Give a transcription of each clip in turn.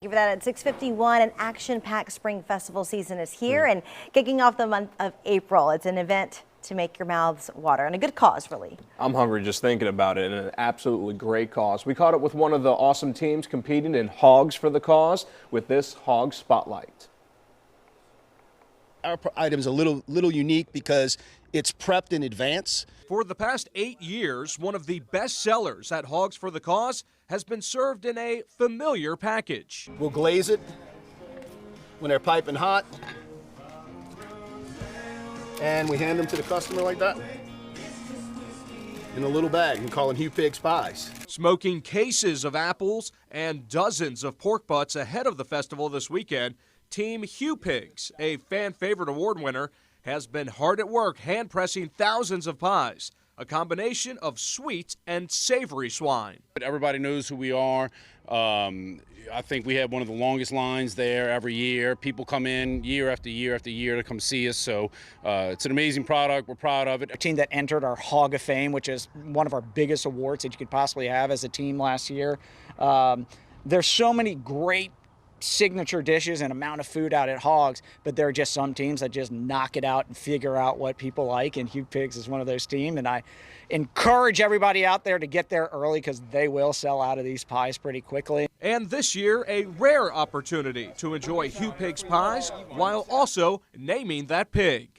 Give that at 6:51. An action-packed spring festival season is here and kicking off the month of April. It's an event to make your mouths water and a good cause, really. I'm hungry just thinking about it, and an absolutely great cause. We caught up with one of the awesome teams competing in Hogs for the Cause with this Hog Spotlight. Our item's a little unique because it's prepped in advance. For the past 8 years, one of the best sellers at Hogs for the Cause has been served in a familiar package. We'll glaze it when they're piping hot, and we hand them to the customer like that in a little bag. We call them Hugh Pigs pies. Smoking cases of apples and dozens of pork butts ahead of the festival this weekend, Team Hugh Pigs, a fan favorite award winner, has been hard at work hand pressing thousands of pies, a combination of sweet and savory swine. Everybody knows who we are. I think we have one of the longest lines there every year. People come in year after year after year to come see us, so it's an amazing product. We're proud of it. A team that entered our Hog of Fame, which is one of our biggest awards that you could possibly have as a team last year. There's so many great signature dishes and amount of food out at Hogs, but there are just some teams that just knock it out and figure out what people like, and Hugh Pigs is one of those teams. And I encourage everybody out there to get there early because they will sell out of these pies pretty quickly. And this year, a rare opportunity to enjoy Hugh Pigs pies while also naming that pig.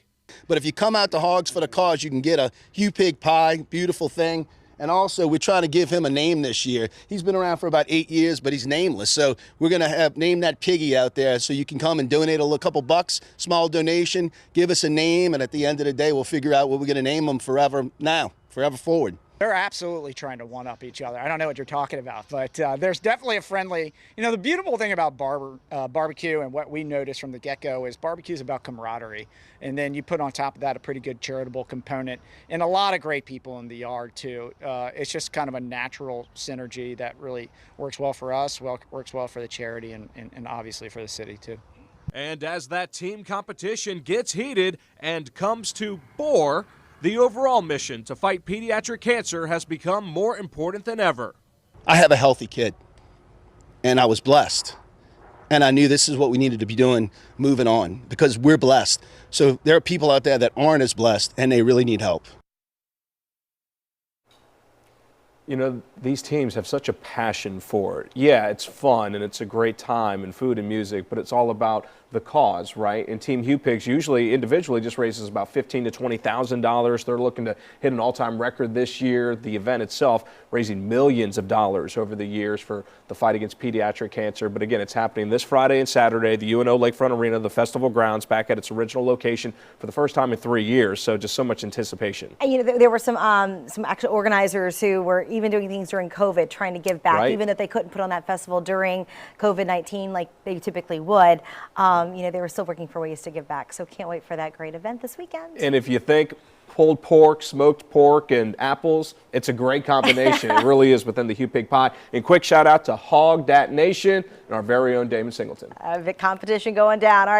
But if you come out to Hogs for the Cause, you can get a Hugh Pig pie, beautiful thing. And also, we're trying to give him a name this year. He's been around for about 8 years, but he's nameless. So we're going to name that piggy out there so you can come and donate a couple bucks, small donation, give us a name, and at the end of the day, we'll figure out what we're going to name him forever forward. They're absolutely trying to one-up each other. I don't know what you're talking about, but there's definitely a friendly, the beautiful thing about barbecue and what we noticed from the get-go is barbecue is about camaraderie. And then you put on top of that a pretty good charitable component and a lot of great people in the yard too. It's just kind of a natural synergy that really works well for us, works well for the charity and obviously for the city too. And as that team competition gets heated and comes to bore, the overall mission to fight pediatric cancer has become more important than ever. I have a healthy kid, and I was blessed. And I knew this is what we needed to be doing moving on because we're blessed. So there are people out there that aren't as blessed, and they really need help. You know, these teams have such a passion for it. Yeah, it's fun and it's a great time and food and music, but it's all about the cause, right? And Team Hugh Pigs usually individually just raises about $15,000 to $20,000. They're looking to hit an all-time record this year. The event itself raising millions of dollars over the years for the fight against pediatric cancer. But again, it's happening this Friday and Saturday. The UNO Lakefront Arena, the festival grounds, back at its original location for the first time in 3 years. So just so much anticipation. And there were some actual organizers who were even doing things during COVID, trying to give back, even though they couldn't put on that festival during COVID-19 like they typically would. They were still working for ways to give back. So can't wait for that great event this weekend. And if you think pulled pork, smoked pork, and apples, it's a great combination. It really is within the Hugh Pig pie. And quick shout out to Hog Dat Nation and our very own Damon Singleton. The competition going down. All right.